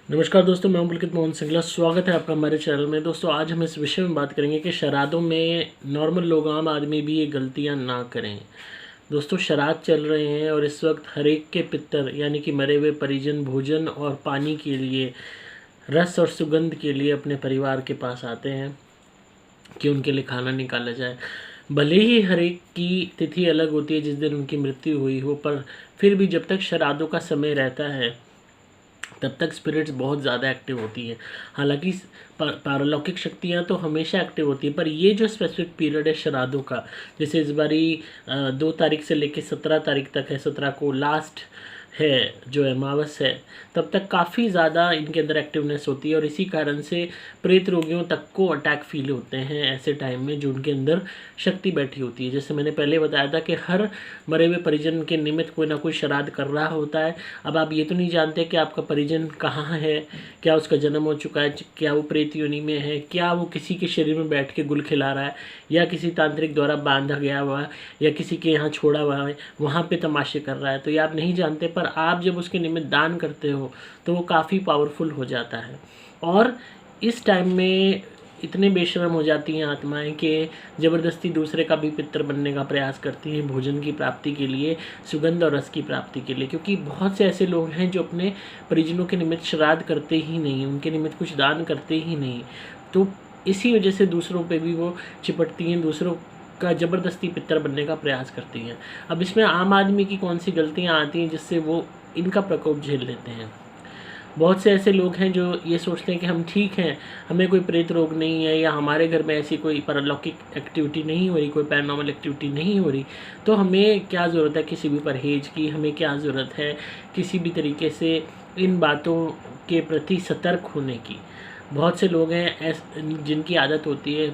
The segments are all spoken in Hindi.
नमस्कार दोस्तों, मैं हूं पुलकित मोहन सिंगला। स्वागत है आपका हमारे चैनल में। दोस्तों, आज हम इस विषय में बात करेंगे कि शराधों में नॉर्मल लोग, आम आदमी भी ये गलतियां ना करें। दोस्तों, श्राद्ध चल रहे हैं और इस वक्त हर एक के पितर यानी कि मरे हुए परिजन भोजन और पानी के लिए, रस और सुगंध के लिए अपने परिवार के पास आते हैं कि उनके लिए खाना निकाला जाए। भले ही हर एक की तिथि अलग होती है जिस दिन उनकी मृत्यु हुई हो, पर फिर भी जब तक श्राद्धों का समय रहता है तब तक स्पिरिट्स बहुत ज़्यादा एक्टिव होती हैं। हालांकि पारलौकिक शक्तियाँ तो हमेशा एक्टिव होती हैं, पर ये जो स्पेसिफिक पीरियड है श्राद्धों का, जैसे इस बारी 2 तारीख से लेकर 17 तारीख तक है, 17 को लास्ट है जो अमावस है, तब तक काफ़ी ज़्यादा इनके अंदर एक्टिवनेस होती है और इसी कारण से प्रेत रोगियों तक को अटैक फील होते हैं ऐसे टाइम में, जो उनके अंदर शक्ति बैठी होती है। जैसे मैंने पहले बताया था कि हर मरे हुए परिजन के निमित्त कोई ना कोई श्राद्ध कर रहा होता है। अब आप ये तो नहीं जानते कि आपका परिजन कहाँ है, क्या उसका जन्म हो चुका है, क्या वो प्रेत योनि में है, क्या वो किसी के शरीर में बैठ के गुल खिला रहा है, या किसी तांत्रिक द्वारा बांधा गया हुआ है, या किसी के यहाँ छोड़ा हुआ है, वहाँ पे तमाशे कर रहा है। तो ये आप नहीं जानते, पर आप जब उसके निमित्त दान करते हो तो वो काफ़ी पावरफुल हो जाता है। और इस टाइम में इतने बेशर्म हो जाती हैं आत्माएं कि ज़बरदस्ती दूसरे का भी पितर बनने का प्रयास करती हैं भोजन की प्राप्ति के लिए, सुगंध और रस की प्राप्ति के लिए। क्योंकि बहुत से ऐसे लोग हैं जो अपने परिजनों के निमित्त श्राद्ध करते ही नहीं, उनके निमित्त कुछ दान करते ही नहीं। तो इसी वजह से दूसरों पे भी वो चिपटती हैं, दूसरों का ज़बरदस्ती पितर बनने का प्रयास करती हैं। अब इसमें आम आदमी की कौन सी गलतियाँ आती हैं जिससे वो इनका प्रकोप झेल लेते हैं। बहुत से ऐसे लोग हैं जो ये सोचते हैं कि हम ठीक हैं, हमें कोई प्रेत रोग नहीं है, या हमारे घर में ऐसी कोई पारलौकिक एक्टिविटी नहीं हो रही, कोई पैरानॉर्मल एक्टिविटी नहीं हो रही, तो हमें क्या ज़रूरत है किसी भी परहेज की, हमें क्या ज़रूरत है किसी भी तरीके से इन बातों के प्रति सतर्क होने की। बहुत से लोग हैं जिनकी आदत होती है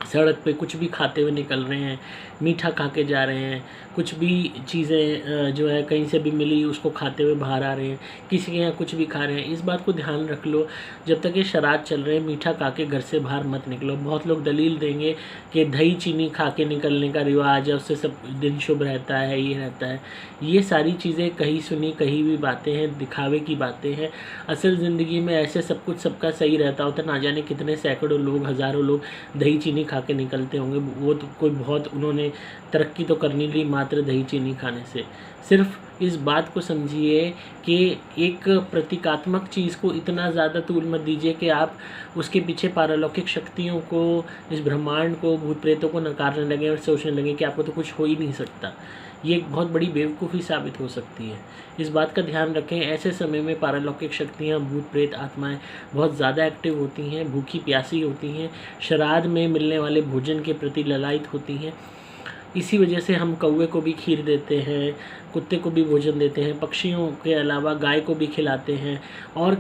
सड़क पे कुछ भी खाते हुए निकल रहे हैं, मीठा खा के जा रहे हैं, कुछ भी चीज़ें जो है कहीं से भी मिली उसको खाते हुए बाहर आ रहे हैं, किसी के यहाँ कुछ भी खा रहे हैं। इस बात को ध्यान रख लो, जब तक ये श्राद्ध चल रहे हैं मीठा खा के घर से बाहर मत निकलो। बहुत लोग दलील देंगे कि दही चीनी खा के निकलने का रिवाज है, उससे सब दिन शुभ रहता है, ये रहता है। ये सारी चीज़ें कहीं सुनी कहीं भी बातें हैं, दिखावे की बातें हैं। असल ज़िंदगी में ऐसे सब कुछ सबका सही रहता होता, ना जाने कितने सैकड़ों लोग, हज़ारों लोग दही चीनी खा के निकलते होंगे। वो तो कोई बहुत उन्होंने तरक्की तो करनी ली मात्र दही चीनी खाने से। सिर्फ इस बात को समझिए कि एक प्रतीकात्मक चीज़ को इतना ज़्यादा तूल मत दीजिए कि आप उसके पीछे पारलौकिक शक्तियों को, इस ब्रह्मांड को, भूत प्रेतों को नकारने लगे और सोचने लगे कि आपको तो कुछ हो ही नहीं सकता। ये एक बहुत बड़ी बेवकूफ़ी साबित हो सकती है। इस बात का ध्यान रखें, ऐसे समय में पारलौकिक शक्तियाँ, भूत प्रेत आत्माएं बहुत ज़्यादा एक्टिव होती हैं, भूखी प्यासी होती हैं, श्राद्ध में मिलने वाले भोजन के प्रति ललायित होती हैं। इसी वजह से हम कौवे को भी खीर देते हैं, कुत्ते को भी भोजन देते हैं, पक्षियों के अलावा गाय को भी खिलाते हैं, और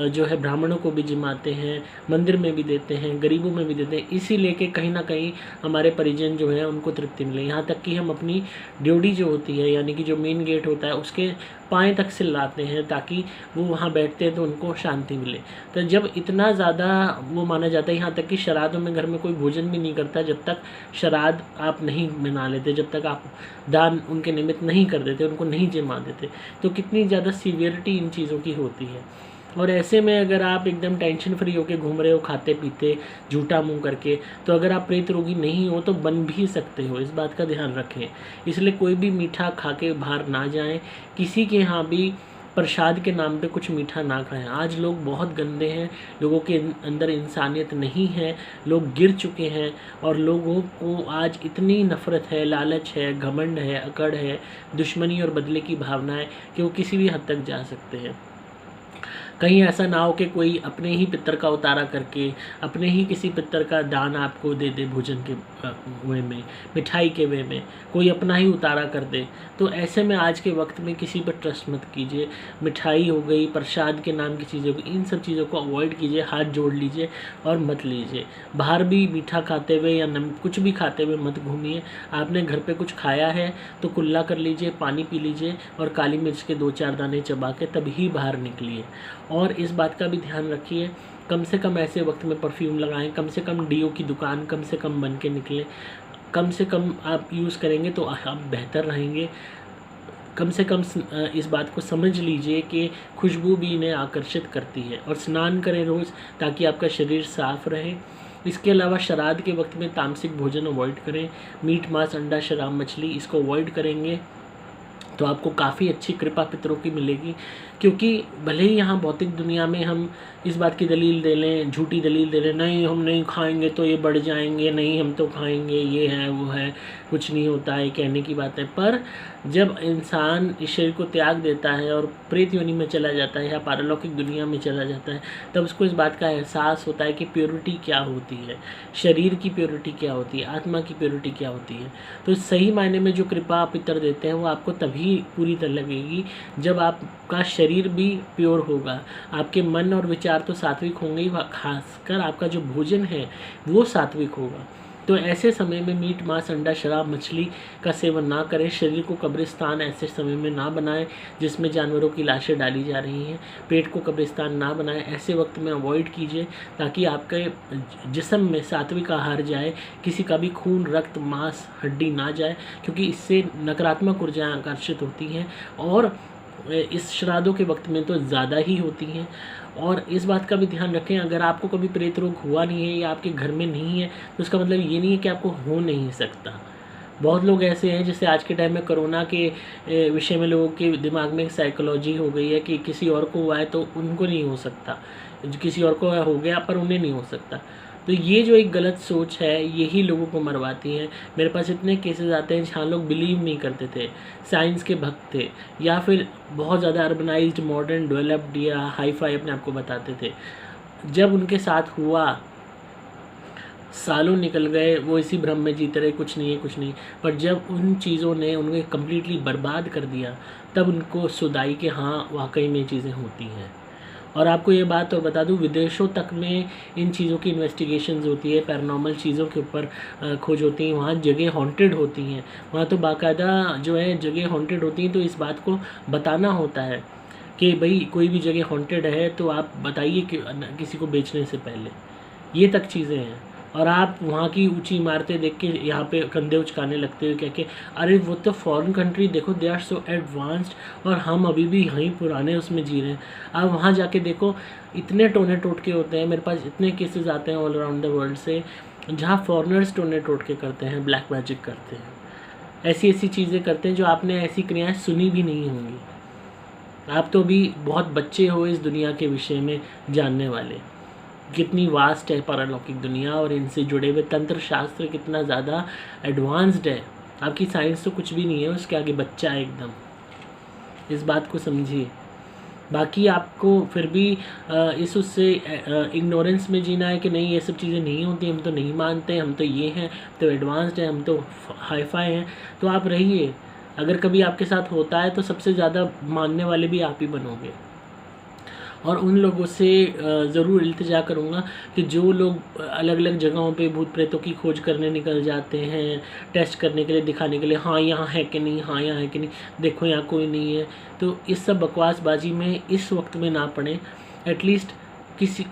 जो है ब्राह्मणों को भी जिमाते हैं, मंदिर में भी देते हैं, गरीबों में भी देते हैं। इसीलिए कि कहीं ना कहीं हमारे परिजन जो हैं उनको तृप्ति मिले। यहाँ तक कि हम अपनी ड्योढ़ी जो होती है, यानी कि जो मेन गेट होता है, उसके पाएँ तक से लाते हैं ताकि वो वहाँ बैठते हैं तो उनको शांति मिले। तो जब इतना ज़्यादा वो माना जाता है, यहाँ तक कि श्राद्धों में घर में कोई भोजन भी नहीं करता जब तक श्राद्ध आप नहीं मना लेते, जब तक आप दान उनके निमित्त नहीं कर देते, उनको नहीं जिमा देते। तो कितनी ज़्यादा सीवियरिटी इन चीज़ों की होती है। और ऐसे में अगर आप एकदम टेंशन फ्री होकर घूम रहे हो खाते पीते झूठा मुंह करके, तो अगर आप प्रेत रोगी नहीं हो तो बन भी सकते हो। इस बात का ध्यान रखें। इसलिए कोई भी मीठा खा के बाहर ना जाएं, किसी के यहाँ भी प्रसाद के नाम पे कुछ मीठा ना खाएं। आज लोग बहुत गंदे हैं, लोगों के अंदर इंसानियत नहीं है, लोग गिर चुके हैं, और लोगों को आज इतनी नफ़रत है, लालच है, घमंड है, अकड़ है, दुश्मनी और बदले की भावना है कि वो किसी भी हद तक जा सकते हैं। कहीं ऐसा ना हो कि कोई अपने ही पितर का उतारा करके अपने ही किसी पितर का दान आपको दे दे, भोजन के वे में, मिठाई के वे में कोई अपना ही उतारा कर दे। तो ऐसे में आज के वक्त में किसी पर ट्रस्ट मत कीजिए। मिठाई हो गई, प्रसाद के नाम की चीज़ें हो गई, इन सब चीज़ों को अवॉइड कीजिए, हाथ जोड़ लीजिए और मत लीजिए। बाहर भी मीठा खाते हुए या कुछ भी खाते हुए मत घूमिए। आपने घर पे कुछ खाया है तो कुल्ला कर लीजिए, पानी पी लीजिए और काली मिर्च के 2-4 दाने चबा के तभी बाहर निकलिए। और इस बात का भी ध्यान रखिए, कम से कम ऐसे वक्त में परफ्यूम लगाएं, कम से कम डीओ की दुकान कम से कम बन के निकलें, कम से कम आप यूज़ करेंगे तो आप बेहतर रहेंगे। कम से कम इस बात को समझ लीजिए कि खुशबू भी इन्हें आकर्षित करती है। और स्नान करें रोज़ ताकि आपका शरीर साफ़ रहे। इसके अलावा श्राद्ध के वक्त में तामसिक भोजन अवॉइड करें। मीट, मांस, अंडा, शराब, मछली इसको अवॉइड करेंगे तो आपको काफ़ी अच्छी कृपा पितरों की मिलेगी। क्योंकि भले ही यहाँ भौतिक दुनिया में हम इस बात की दलील दे लें, झूठी दलील दे लें, नहीं हम नहीं खाएंगे तो ये बढ़ जाएंगे, नहीं हम तो खाएंगे, ये है वो है, कुछ नहीं होता है, कहने की बात है। पर जब इंसान इस शरीर को त्याग देता है और प्रेत योनि में चला जाता है या पारलौकिक दुनिया में चला जाता है, तब उसको इस बात का एहसास होता है कि प्योरिटी क्या होती है, शरीर की प्योरिटी क्या होती है, आत्मा की प्योरिटी क्या होती है। तो सही मायने में जो कृपा पितर देते हैं वो आपको तभी पूरी तरह लगेगी जब आपका शरीर भी प्योर होगा, आपके मन और विचार तो सात्विक होंगे ही, खासकर आपका जो भोजन है वो सात्विक होगा। तो ऐसे समय में मीट, मांस, अंडा, शराब, मछली का सेवन ना करें। शरीर को कब्रिस्तान ऐसे समय में ना बनाएं जिसमें जानवरों की लाशें डाली जा रही हैं। पेट को कब्रिस्तान ना बनाएं, ऐसे वक्त में अवॉइड कीजिए ताकि आपके जिस्म में सात्विक आहार जाए, किसी का भी खून, रक्त, मांस, हड्डी ना जाए, क्योंकि इससे नकारात्मक ऊर्जाएँ आकर्षित होती हैं और इस श्राद्धों के वक्त में तो ज़्यादा ही होती हैं। और इस बात का भी ध्यान रखें, अगर आपको कभी प्रेत रोग हुआ नहीं है या आपके घर में नहीं है तो उसका मतलब ये नहीं है कि आपको हो नहीं सकता। बहुत लोग ऐसे हैं, जैसे आज के टाइम में कोरोना के विषय में लोगों के दिमाग में एक साइकोलॉजी हो गई है कि किसी और को हुआ है तो उनको नहीं हो सकता, किसी और को हो गया पर उन्हें नहीं हो सकता। तो ये जो एक गलत सोच है यही लोगों को मरवाती है। मेरे पास इतने केसेस आते हैं जहाँ लोग बिलीव नहीं करते थे, साइंस के भक्त थे या फिर बहुत ज़्यादा अर्बनाइज्ड, मॉडर्न, डेवलप्ड या हाई फाई अपने आप को बताते थे। जब उनके साथ हुआ, सालों निकल गए, वो इसी भ्रम में जीते रहे, कुछ नहीं है कुछ नहीं। पर जब उन चीज़ों ने उन्हें कम्प्लीटली बर्बाद कर दिया तब उनको सुधाई कि हाँ वाकई में चीज़ें होती हैं। और आपको ये बात और बता दूँ, विदेशों तक में इन चीज़ों की इन्वेस्टिगेशंस होती है, पैरानॉर्मल चीज़ों के ऊपर खोज होती है। वहाँ जगह हॉन्टेड होती हैं, वहाँ तो बाकायदा जो है जगह हॉन्टेड होती हैं। तो इस बात को बताना होता है कि भाई कोई भी जगह हॉन्टेड है तो आप बताइए कि किसी को बेचने से पहले, ये तक चीज़ें हैं। और आप वहाँ की ऊंची इमारतें देख के यहाँ पे कंधे उचकाने लगते हो, क्या कि अरे वो तो फॉरेन कंट्री, देखो दे आर सो एडवांस्ड और हम अभी भी यहीं पुराने उसमें जी रहे हैं। आप वहाँ जाके देखो, इतने टोने टोटके होते हैं। मेरे पास इतने केसेस आते हैं ऑल अराउंड द वर्ल्ड से जहाँ फॉरेनर्स टोने टोटके करते हैं, ब्लैक मैजिक करते हैं, ऐसी ऐसी चीज़ें करते हैं जो आपने ऐसी क्रियाएँ सुनी भी नहीं होंगी। आप तो भी बहुत बच्चे हो इस दुनिया के विषय में जानने वाले। कितनी वास्ट है पारलौकिक दुनिया और इनसे जुड़े हुए तंत्र शास्त्र कितना ज़्यादा एडवांस्ड है। आपकी साइंस तो कुछ भी नहीं है, उसके आगे बच्चा है एकदम। इस बात को समझिए। बाकी आपको फिर भी इस उससे इग्नोरेंस में जीना है कि नहीं ये सब चीज़ें नहीं होती, हम तो नहीं मानते, हम तो ये हैं, तो एडवांस्ड हैं, हम तो हाई फाई हैं, तो आप रहिए। अगर कभी आपके साथ होता है तो सबसे ज़्यादा मानने वाले भी आप ही बनोगे। और उन लोगों से ज़रूर इल्तिजा करूँगा कि जो लोग अलग अलग जगहों पे भूत प्रेतों की खोज करने निकल जाते हैं, टेस्ट करने के लिए, दिखाने के लिए, हाँ यहाँ है कि नहीं, हाँ यहाँ है कि नहीं, देखो यहाँ कोई नहीं है, तो इस सब बकवासबाजी में इस वक्त में ना पड़े। एटलीस्ट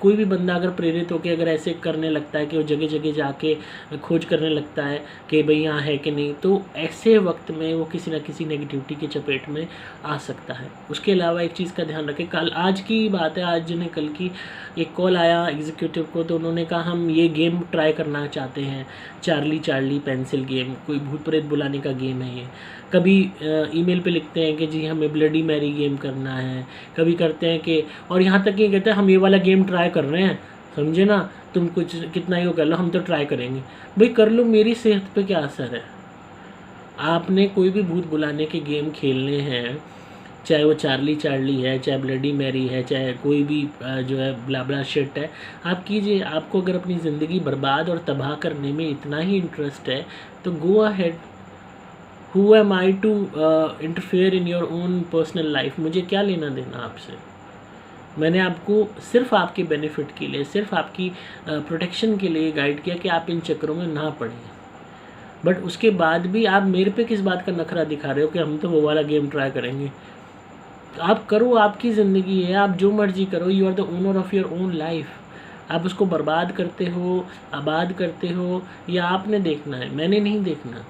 कोई भी बंदा अगर प्रेरित होकर अगर ऐसे करने लगता है कि वो जगह जगह जाके खोज करने लगता है कि भाई यहाँ है कि नहीं, तो ऐसे वक्त में वो किसी ना किसी नेगेटिविटी की चपेट में आ सकता है। उसके अलावा एक चीज़ का ध्यान रखें, कल आज की बात है, आज ने कल की एक कॉल आया एग्जीक्यूटिव को, तो उन्होंने कहा हम ये गेम ट्राई करना चाहते हैं, चार्ली पेंसिल गेम, कोई भूत प्रेत बुलाने का गेम है ये। कभी ईमेल पे लिखते हैं कि जी हमें ब्लडी मैरी गेम करना है, कभी करते हैं कि, और यहाँ तक ये कहते हैं हम ये वाला गेम ट्राई कर रहे हैं, समझे ना, तुम कुछ कितना ही वो कर लो, हम तो ट्राई करेंगे। भाई कर लो, मेरी सेहत पे क्या असर है। आपने कोई भी भूत बुलाने के गेम खेलने हैं, चाहे वो चार्ली है, चाहे ब्लडी मैरी है, चाहे कोई भी जो है ब्ला शिट है, आप कीजिए। आपको अगर अपनी ज़िंदगी बर्बाद और तबाह करने में इतना ही इंटरेस्ट है तो go ahead. Who am I to interfere in your own personal life? मुझे क्या लेना देना आपसे। मैंने आपको सिर्फ आपके बेनिफिट के लिए, सिर्फ आपकी प्रोटेक्शन के लिए गाइड किया कि आप इन चक्करों में ना पड़ें। बट उसके बाद भी आप मेरे पे किस बात का नखरा दिखा रहे हो कि हम तो वो वाला गेम ट्राई करेंगे। आप करो, आपकी ज़िंदगी है, आप जो मर्जी करो। You are the owner of your own life. आप उसको बर्बाद करते हो, आबाद करते हो, या आपने देखना है, मैंने नहीं देखना।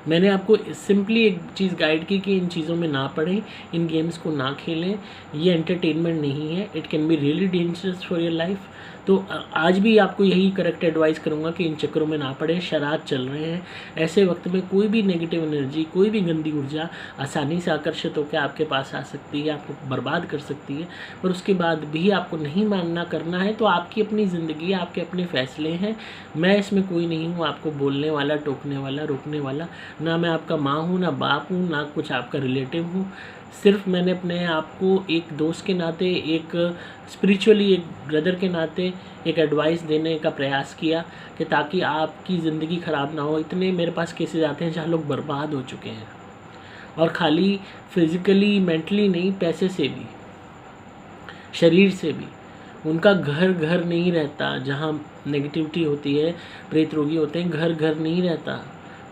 मैंने आपको सिंपली एक चीज़ गाइड की कि इन चीज़ों में ना पड़ें, इन गेम्स को ना खेलें, ये एंटरटेनमेंट नहीं है, it can be really dangerous for your life. तो आज भी आपको यही करेक्ट एडवाइस करूँगा कि इन चक्करों में ना पड़े। शराब चल रहे हैं, ऐसे वक्त में कोई भी नेगेटिव एनर्जी, कोई भी गंदी ऊर्जा आसानी से आकर्षित होकर आपके पास आ सकती है, आपको बर्बाद कर सकती है। और उसके बाद भी आपको नहीं मानना करना है तो आपकी अपनी ज़िंदगी, आपके अपने फ़ैसले हैं। मैं इसमें कोई नहीं हूँ आपको बोलने वाला, टोकने वाला, रोकने वाला। ना मैं आपका माँ हूँ, ना बाप हूँ, ना कुछ आपका रिलेटिव हूँ। सिर्फ मैंने अपने आप को एक दोस्त के नाते, एक स्पिरिचुअली एक ब्रदर के नाते एक एडवाइस देने का प्रयास किया कि ताकि आपकी ज़िंदगी ख़राब ना हो। इतने मेरे पास केसेस आते हैं जहाँ लोग बर्बाद हो चुके हैं, और खाली फिज़िकली मेंटली नहीं, पैसे से भी, शरीर से भी। उनका घर घर नहीं रहता, जहाँ नेगेटिविटी होती है, प्रेत रोगी होते हैं, घर घर नहीं रहता,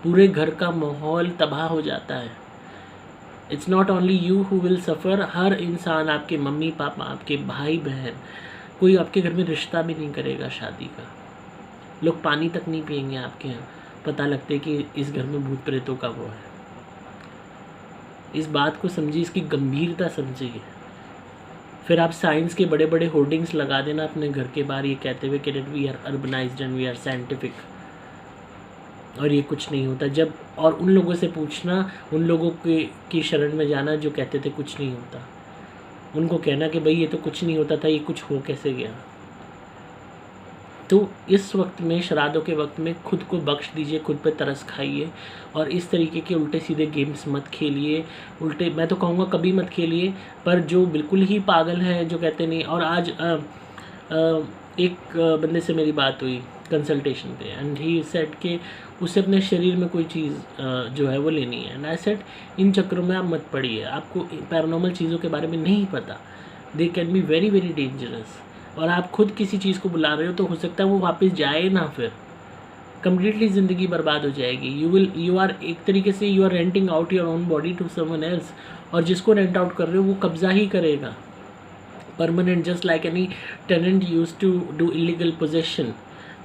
पूरे घर का माहौल तबाह हो जाता है। It's not only you who will suffer, हर इंसान, आपके मम्मी पापा, आपके भाई बहन, कोई आपके घर में रिश्ता भी नहीं करेगा शादी का। लोग पानी तक नहीं पिएंगे आपके यहाँ, पता लगते कि इस घर में भूत प्रेतों का वो है। इस बात को समझिए, इसकी गंभीरता समझिए। फिर आप साइंस के बड़े बड़े होर्डिंग्स लगा देना अपने घर के बाहर, ये कहते हुए कि we are urbanised and we are scientific, और ये कुछ नहीं होता। जब और उन लोगों से पूछना, उन लोगों की शरण में जाना जो कहते थे कुछ नहीं होता, उनको कहना कि भाई ये तो कुछ नहीं होता था, ये कुछ हो कैसे गया। तो इस वक्त में, श्राद्धों के वक्त में, खुद को बख्श दीजिए, खुद पे तरस खाइए, और इस तरीके के उल्टे सीधे गेम्स मत खेलिए। उल्टे मैं तो कहूँगा कभी मत खेलिए, पर जो बिल्कुल ही पागल है, जो कहते नहीं। और आज एक बंदे से मेरी बात हुई कंसल्टेशन पे, एंड ही सेड कि उसे अपने शरीर में कोई चीज़ जो है वो लेनी है। एंड आई सेड इन चक्करों में आप मत पड़िए, आपको पैरानॉर्मल चीज़ों के बारे में नहीं पता, they can be very very dangerous. और आप खुद किसी चीज़ को बुला रहे हो तो हो सकता है वो वापस जाए ना, फिर कम्प्लीटली ज़िंदगी बर्बाद हो जाएगी। यू आर एक तरीके से you are renting out your own body to someone else, और जिसको रेंट आउट कर रहे हो वो कब्ज़ा ही करेगा permanent, just like any tenant use to do illegal possession.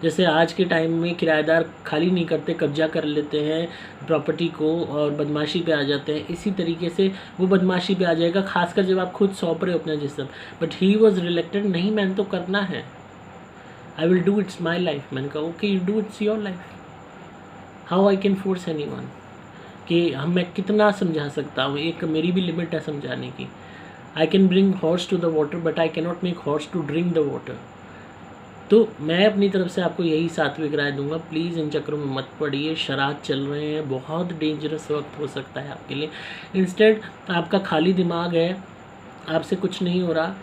जैसे आज के टाइम में किराएदार खाली नहीं करते, कब्जा कर लेते हैं प्रॉपर्टी को और बदमाशी पे आ जाते हैं, इसी तरीके से वो बदमाशी पे आ जाएगा, खासकर जब आप खुद सौंप रहे हो अपना जिस्म। बट ही वॉज रिलेक्टेड, नहीं मैंने तो करना है, I will do, it's my life. मैंने कहा okay you do, it's your life, how I can force any one, कि मैं कितना समझा सकता हूँ, एक मेरी भी लिमिट है समझाने की। I can bring horse to the water but I cannot make horse to drink the water. तो मैं अपनी तरफ से आपको यही सात्विक राय दूंगा, प्लीज़ इन चक्करों में मत पड़िए। शराब चल रहे हैं, बहुत डेंजरस वक्त हो सकता है आपके लिए। इंस्टेड आपका खाली दिमाग है, आपसे कुछ नहीं हो रहा,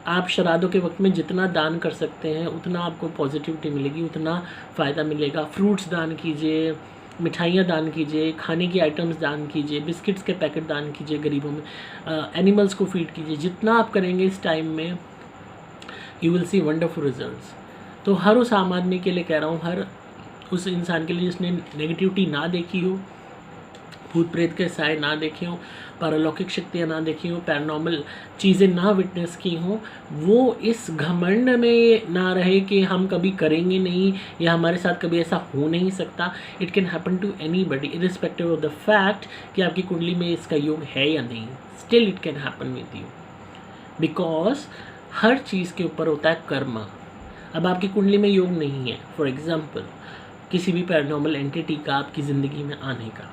आप शराधों के वक्त में जितना दान कर सकते हैं उतना आपको पॉजिटिविटी मिलेगी, उतना फ़ायदा मिलेगा। फ्रूट्स दान कीजिए, मिठाइयाँ दान कीजिए, खाने की आइटम्स दान कीजिए, बिस्किट्स के पैकेट दान कीजिए गरीबों में, एनिमल्स को फीड कीजिए। जितना आप करेंगे इस टाइम में you will see wonderful results. तो हर उस आम आदमी के लिए कह रहा हूँ, हर उस इंसान के लिए जिसने नेगेटिविटी ना देखी हो, भूत प्रेत के साए ना देखे हों, पारलौकिक शक्तियाँ ना देखी हों, पैरानॉर्मल चीज़ें ना विटनेस की हों, वो इस घमंड में ना रहे कि हम कभी करेंगे नहीं या हमारे साथ कभी ऐसा हो नहीं सकता। It can happen to anybody irrespective of the fact कि आपकी कुंडली में इसका योग है या नहीं, still it can happen with you, because हर चीज़ के ऊपर होता है कर्मा। अब आपकी कुंडली में योग नहीं है, फॉर एग्जाम्पल किसी भी पैरानॉर्मल एंटिटी का आपकी ज़िंदगी में आने का,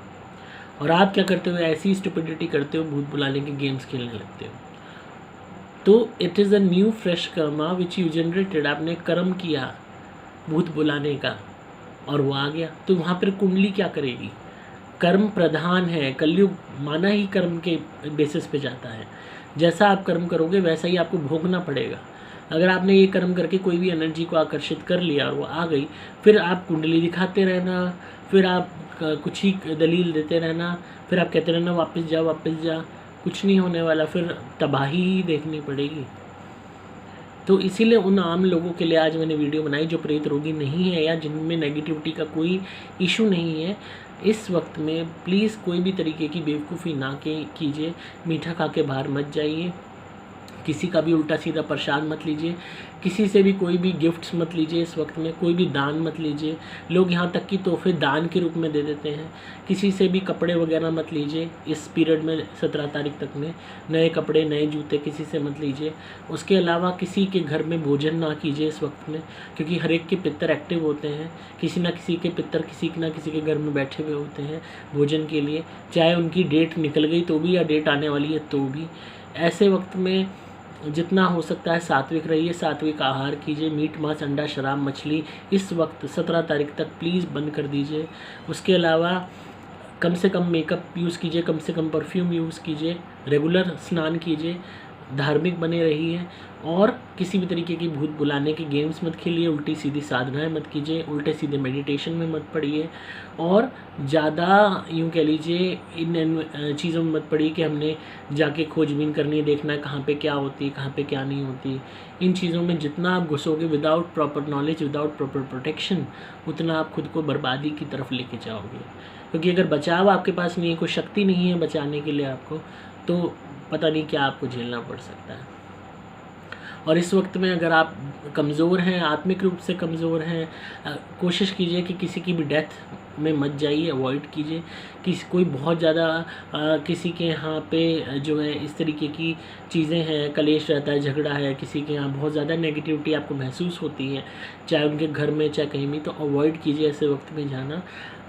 और आप क्या करते हो, ऐसी स्टुपिडिटी करते हो, भूत बुलाने के गेम्स खेलने लगते हो, तो it is a new fresh karma which you generated. आपने कर्म किया भूत बुलाने का और वो आ गया, तो वहाँ पर कुंडली क्या करेगी? कर्म प्रधान है, कलयुग माना ही कर्म के बेसिस पे जाता है। जैसा आप कर्म करोगे वैसा ही आपको भोगना पड़ेगा। अगर आपने ये कर्म करके कोई भी एनर्जी को आकर्षित कर लिया और वो आ गई, फिर आप कुंडली दिखाते रहना, फिर आप कुछ ही दलील देते रहना, फिर आप कहते रहना वापस जा, कुछ नहीं होने वाला, फिर तबाही ही देखनी पड़ेगी। तो इसीलिए उन आम लोगों के लिए आज मैंने वीडियो बनाई जो प्रेत रोगी नहीं है या जिनमें नेगेटिविटी का कोई इशू नहीं है। इस वक्त में प्लीज़ कोई भी तरीके की बेवकूफ़ी ना कीजिए, मीठा खा के बाहर मत जाइए, किसी का भी उल्टा सीधा प्रसाद मत लीजिए, किसी से भी कोई भी गिफ्ट्स मत लीजिए इस वक्त में, कोई भी दान मत लीजिए। लोग यहाँ तक कि तोहफे दान के रूप में दे देते हैं। किसी से भी कपड़े वगैरह मत लीजिए इस पीरियड में, 17 तारीख तक में। नए कपड़े, नए जूते किसी से मत लीजिए। उसके अलावा किसी के घर में भोजन ना कीजिए इस वक्त में, क्योंकि हर एक के पितर एक्टिव होते हैं। किसी ना किसी के पितर किसी ना किसी के घर में बैठे हुए होते हैं भोजन के लिए, चाहे उनकी डेट निकल गई तो भी या डेट आने वाली है तो भी। ऐसे वक्त में जितना हो सकता है सात्विक रहिए, सात्विक आहार कीजिए। मीट, मांस, अंडा, शराब, मछली इस वक्त 17 तारीख तक प्लीज़ बंद कर दीजिए। उसके अलावा कम से कम मेकअप यूज़ कीजिए, कम से कम परफ्यूम यूज़ कीजिए, रेगुलर स्नान कीजिए, धार्मिक बने रहिए, और किसी भी तरीके की भूत बुलाने के गेम्स मत खेलिए, उल्टी सीधी साधनाएं मत कीजिए, उल्टे सीधे मेडिटेशन में मत पड़िए, और ज़्यादा यूँ कह लीजिए इन चीज़ों में मत पड़िए कि हमने जाके खोजबीन करनी है, देखना है कहाँ पे क्या होती है, कहाँ पे क्या नहीं होती। इन चीज़ों में जितना आप घुसोगे without proper knowledge, without proper protection, उतना आप खुद को बर्बादी की तरफ लेके जाओगे। क्योंकि अगर बचाव आपके पास नहीं है, कोई शक्ति नहीं है बचाने के लिए आपको, तो पता नहीं क्या आपको झेलना पड़ सकता है। और इस वक्त में अगर आप कमज़ोर हैं, आत्मिक रूप से कमज़ोर हैं, कोशिश कीजिए कि किसी की भी डेथ में मत जाइए, अवॉइड कीजिए। कोई बहुत ज़्यादा किसी के यहाँ पे जो है इस तरीके की चीज़ें हैं, कलेश रहता है, झगड़ा है, किसी के यहाँ बहुत ज़्यादा नेगेटिविटी आपको महसूस होती है, चाहे उनके घर में चाहे कहीं भी, तो अवॉइड कीजिए ऐसे वक्त में जाना।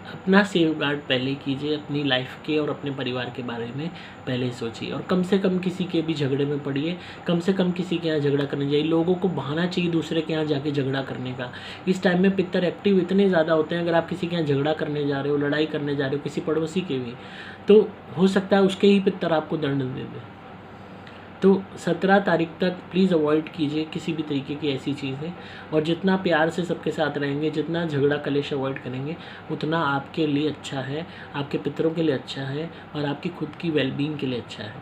अपना सेफ गार्ड पहले कीजिए, अपनी लाइफ के और अपने परिवार के बारे में पहले सोचिए, और कम से कम किसी के भी झगड़े में पड़िए, कम से कम किसी के यहाँ झगड़ा करने जाइए। लोगों को बहाना चाहिए दूसरे के यहाँ जाके झगड़ा करने का। इस टाइम में पितर एक्टिव इतने ज़्यादा होते हैं, अगर आप किसी के यहाँ झगड़ा करने जा रहे हो, लड़ाई करने जा रहे हो किसी पड़ोसी के भी, तो हो सकता है उसके ही पितर आपको दंड दे दे। तो 17 तारीख तक प्लीज़ अवॉइड कीजिए किसी भी तरीके की ऐसी चीज़ें, और जितना प्यार से सबके साथ रहेंगे, जितना झगड़ा कलेश अवॉइड करेंगे, उतना आपके लिए अच्छा है, आपके पितरों के लिए अच्छा है, और आपकी खुद की वेलबींग के लिए अच्छा है।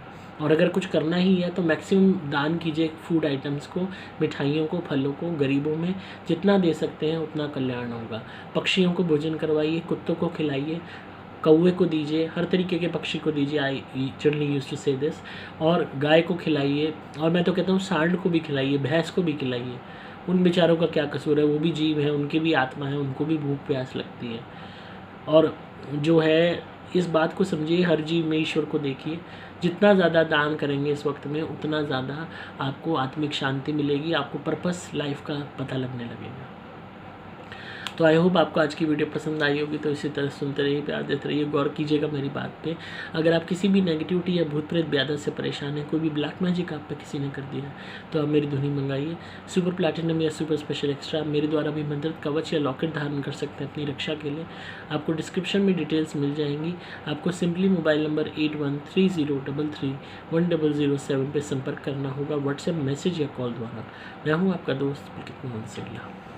और अगर कुछ करना ही है तो मैक्सिमम दान कीजिए फूड आइटम्स को, मिठाइयों को, फलों को, गरीबों में जितना दे सकते हैं उतना कल्याण होगा। पक्षियों को भोजन करवाइए, कुत्तों को खिलाइए, कौवे को दीजिए, हर तरीके के पक्षी को दीजिए। आई जनरली यूज टू से दिस। और गाय को खिलाइए, और मैं तो कहता हूँ सांड को भी खिलाइए, भैंस को भी खिलाइए। उन बेचारों का क्या कसूर है, वो भी जीव है, उनकी भी आत्मा है, उनको भी भूख प्यास लगती है। और जो है इस बात को समझिए, हर जीव में ईश्वर को देखिए। जितना ज़्यादा दान करेंगे इस वक्त में, उतना ज़्यादा आपको आत्मिक शांति मिलेगी, आपको पर्पस लाइफ का पता लगने लगेगा। तो आई होप आपको आज की वीडियो पसंद आई होगी। तो इसी तरह सुनते रहिए, प्यार देते रहिए, गौर कीजिएगा मेरी बात पे। अगर आप किसी भी नेगेटिविटी या भूत प्रेत ब्यादत से परेशान है, कोई भी ब्लैक मैजिक आप पे किसी ने कर दिया है, तो आप मेरी ध्वनि मंगाइए। सुपर प्लैटिनम या सुपर स्पेशल एक्स्ट्रा मेरे द्वारा भी मंत्र, कवच या लॉकेट धारण कर सकते हैं अपनी रक्षा के लिए। आपको डिस्क्रिप्शन में डिटेल्स मिल जाएंगी। आपको सिंपली मोबाइल नंबर 8130331007 पर संपर्क करना होगा, व्हाट्सएप मैसेज या कॉल द्वारा। मैं हूँ आपका दोस्त पुलकित मोहन सिंगला।